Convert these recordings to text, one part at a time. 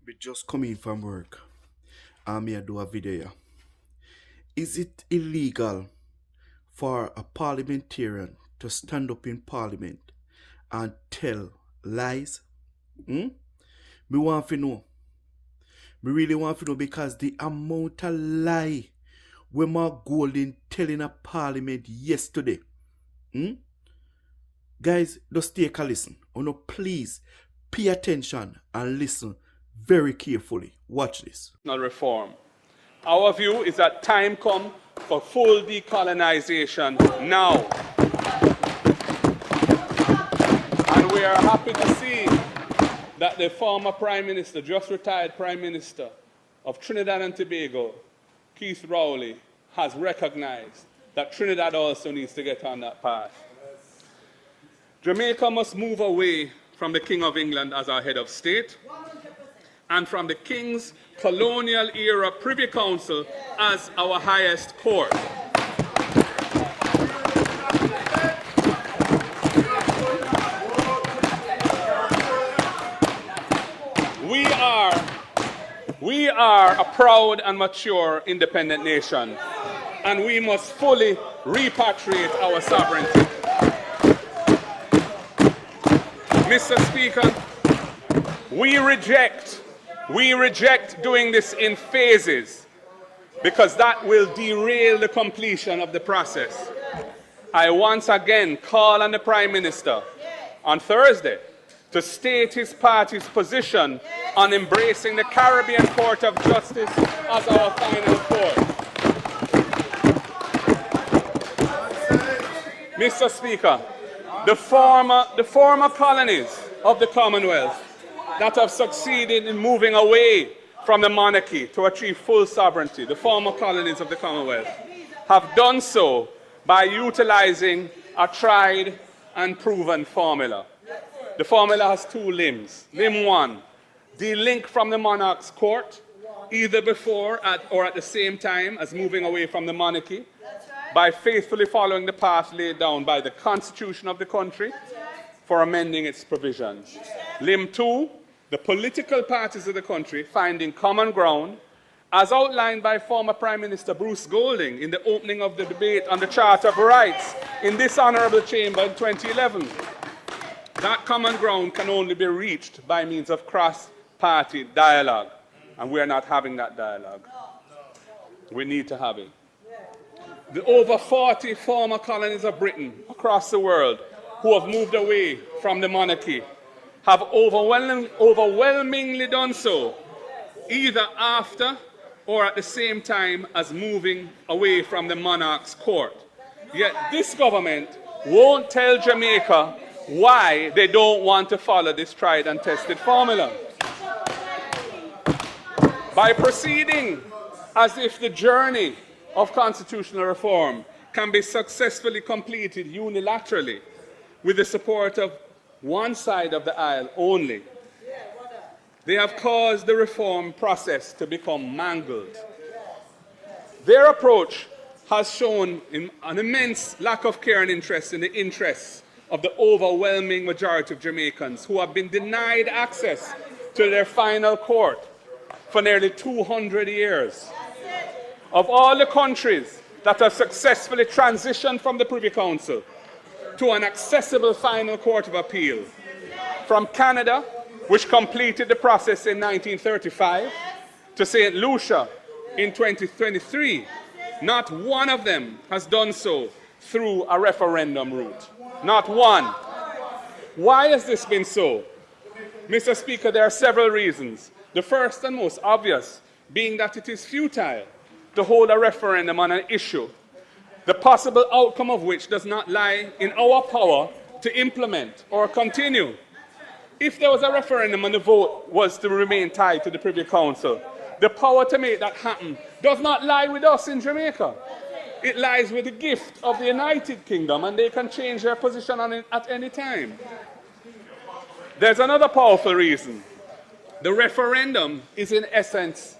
We just come in from work. I'm here do a video. Is it illegal for a parliamentarian to stand up in parliament and tell lies? Hmm? Me want to know. Me really want to know because the amount of lie we Mark Golden telling a parliament yesterday. Hmm? Guys, just take a listen. Oh no, please pay attention and listen very carefully. Watch this. Reform. Our view is that time come for full decolonization now. And we are happy to see that the former Prime Minister, just retired Prime Minister of Trinidad and Tobago, Keith Rowley, has recognized that Trinidad also needs to get on that path. Jamaica must move away from the King of England as our head of state and from the King's colonial era Privy Council as our highest court. We are a proud and mature independent nation, and we must fully repatriate our sovereignty. Mr. Speaker, we reject doing this in phases because that will derail the completion of the process. I once again call on the Prime Minister on Thursday to state his party's position on embracing the Caribbean Court of Justice as our final court. Mr. Speaker, the former colonies of the Commonwealth that have succeeded in moving away from the monarchy to achieve full sovereignty, the former colonies of the Commonwealth, have done so by utilizing a tried and proven formula. The formula has two limbs. Limb one, delink from the monarch's court, either before or at the same time as moving away from the monarchy, by faithfully following the path laid down by the Constitution of the country for amending its provisions. Limb two, the political parties of the country finding common ground, as outlined by former Prime Minister Bruce Golding in the opening of the debate on the Charter of Rights in this honourable chamber in 2011. That common ground can only be reached by means of cross-party dialogue, and we are not having that dialogue. We need to have it. The over 40 former colonies of Britain across the world who have moved away from the monarchy have overwhelmingly done so either after or at the same time as moving away from the monarch's court. Yet this government won't tell Jamaica why they don't want to follow this tried and tested formula. By proceeding as if the journey of constitutional reform can be successfully completed unilaterally with the support of one side of the aisle only, they have caused the reform process to become mangled. Their approach has shown an immense lack of care and interest in the interests of the overwhelming majority of Jamaicans who have been denied access to their final court for nearly 200 years. Of all the countries that have successfully transitioned from the Privy Council to an accessible final court of appeal, from Canada, which completed the process in 1935, to St. Lucia in 2023, not one of them has done so through a referendum route. Not one. Why has this been so? Mr. Speaker, there are several reasons. The first and most obvious being that it is futile to hold a referendum on an issue, the possible outcome of which does not lie in our power to implement or continue. If there was a referendum and the vote was to remain tied to the Privy Council, the power to make that happen does not lie with us in Jamaica. It lies with the gift of the United Kingdom, and they can change their position on it at any time. There's another powerful reason. The referendum is in essence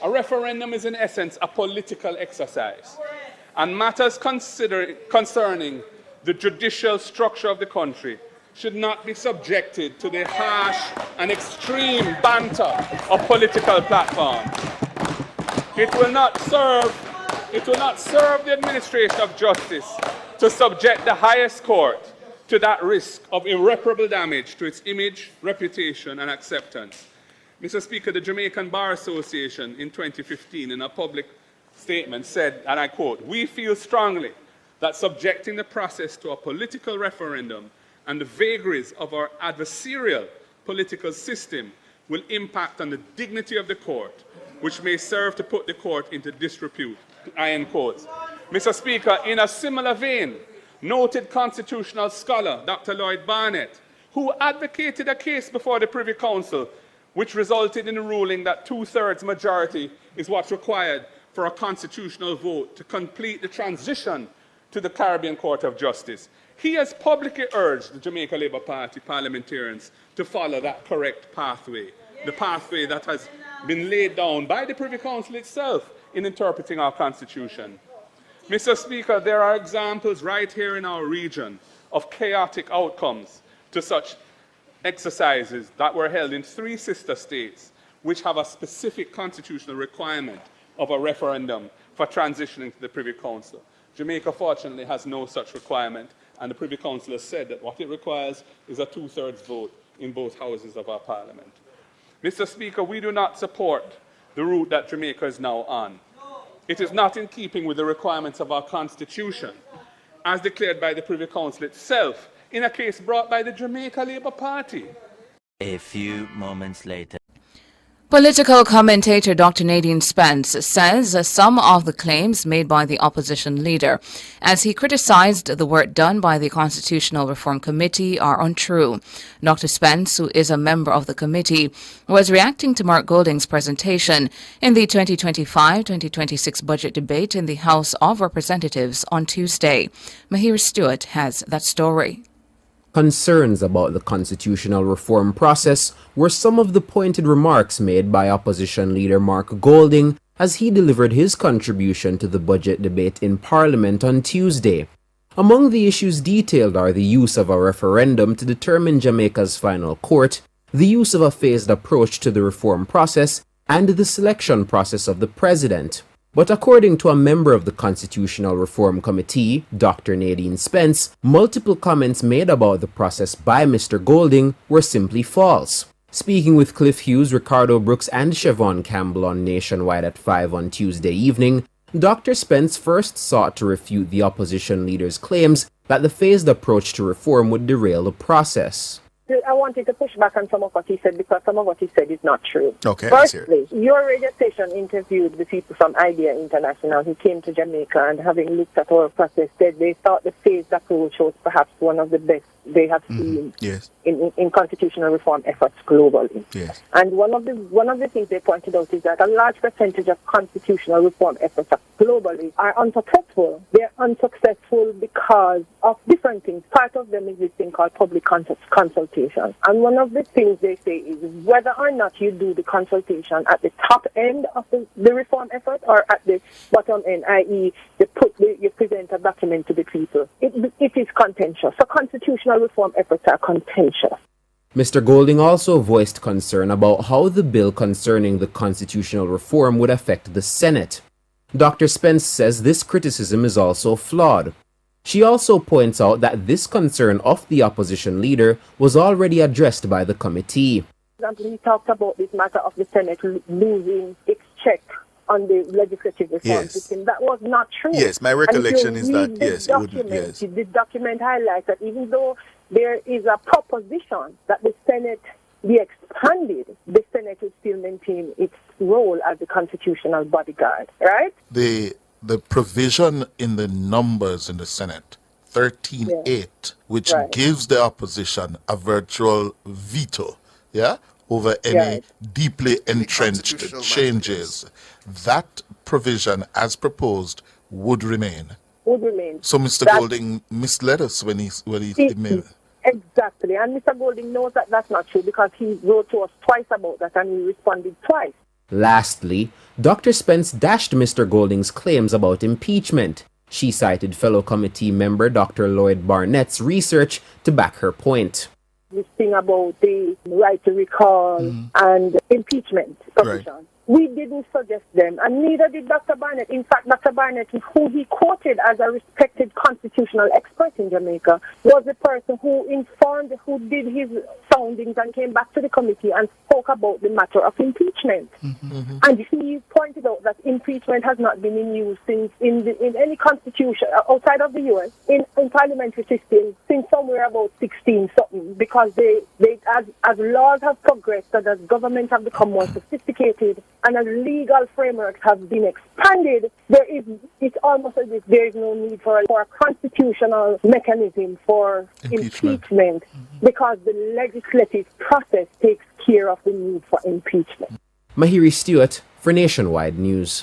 a political exercise, and matters concerning the judicial structure of the country should not be subjected to the harsh and extreme banter of political platforms. It will not serve the administration of justice to subject the highest court to that risk of irreparable damage to its image, reputation, and acceptance. Mr. Speaker, the Jamaican Bar Association in 2015 in a public statement said, and I quote, "We feel strongly that subjecting the process to a political referendum and the vagaries of our adversarial political system will impact on the dignity of the court, which may serve to put the court into disrepute." I end quotes. Mr. Speaker, in a similar vein, noted constitutional scholar Dr. Lloyd Barnett, who advocated a case before the Privy Council, which resulted in a ruling that 2/3 majority is what's required for a constitutional vote to complete the transition to the Caribbean Court of Justice. He has publicly urged the Jamaica Labour Party parliamentarians to follow that correct pathway, the pathway that has been laid down by the Privy Council itself in interpreting our Constitution. Mr. Speaker, there are examples right here in our region of chaotic outcomes to such exercises that were held in 3 sister states, which have a specific constitutional requirement of a referendum for transitioning to the Privy Council. Jamaica, fortunately, has no such requirement, and the Privy Council has said that what it requires is a 2/3 vote in both houses of our parliament. Mr. Speaker, we do not support the route that Jamaica is now on. It is not in keeping with the requirements of our Constitution, as declared by the Privy Council itself in a case brought by the Jamaica Labour Party. A few moments later. Political commentator Dr. Nadeen Spence says some of the claims made by the opposition leader, as he criticized the work done by the Constitutional Reform Committee, are untrue. Dr. Spence, who is a member of the committee, was reacting to Mark Golding's presentation in the 2025-2026 budget debate in the House of Representatives on Tuesday. Mahir Stewart has that story. Concerns about the constitutional reform process were some of the pointed remarks made by opposition leader Mark Golding as he delivered his contribution to the budget debate in Parliament on Tuesday. Among the issues detailed are the use of a referendum to determine Jamaica's final court, the use of a phased approach to the reform process, and the selection process of the president. But according to a member of the Constitutional Reform Committee, Dr. Nadeen Spence, multiple comments made about the process by Mr. Golding were simply false. Speaking with Cliff Hughes, Ricardo Brooks, and Siobhan Campbell on Nationwide at 5 on Tuesday evening, Dr. Spence first sought to refute the opposition leader's claims that the phased approach to reform would derail the process. I wanted to push back on some of what he said because some of what he said is not true. Okay, firstly, your radio station interviewed the people from Idea International who came to Jamaica and having looked at our process said they thought the phased approach was perhaps one of the best they have seen in constitutional reform efforts globally. Yes. And one of the things they pointed out is that a large percentage of constitutional reform efforts globally are unsuccessful. They're unsuccessful because of different things. Part of them is this thing called public consultation. And one of the things they say is whether or not you do the consultation at the top end of the reform effort or at the bottom end, i.e. you present a document to the people, it is contentious. So constitutional reform efforts are contentious. Mr. Golding also voiced concern about how the bill concerning the constitutional reform would affect the Senate. Dr. Spence says this criticism is also flawed. She also points out that this concern of the opposition leader was already addressed by the committee. He talked about this matter of the Senate losing its check on the legislative reform system. That was not true. Yes, my recollection is that, yes, it wouldn't. Yes. The document highlights that even though there is a proposition that the Senate be expanded, the Senate will still maintain its role as the constitutional bodyguard, right? The provision in the numbers in the Senate, 13-8, which gives the opposition a virtual veto, over any deeply entrenched changes. That provision, as proposed, would remain. So Mr. Golding misled us when he made it. Exactly, and Mr. Golding knows that that's not true because he wrote to us twice about that and we responded twice. Lastly, Dr. Spence dashed Mr. Golding's claims about impeachment. She cited fellow committee member Dr. Lloyd Barnett's research to back her point. This thing about the right to recall and impeachment provision. Right. We didn't suggest them, and neither did Dr. Barnett. In fact, Dr. Barnett, who he quoted as a respected constitutional expert in Jamaica, was the person who did his soundings and came back to the committee and spoke about the matter of impeachment. And he pointed out that impeachment has not been in use since in any constitution outside of the U.S. in parliamentary system since somewhere about 16 something, because they as laws have progressed and as governments have become more sophisticated and as legal frameworks have been expanded, it's almost as if there is no need for a constitutional mechanism for impeachment because the legislative process takes care of the need for impeachment. Mahiri Stewart for Nationwide News.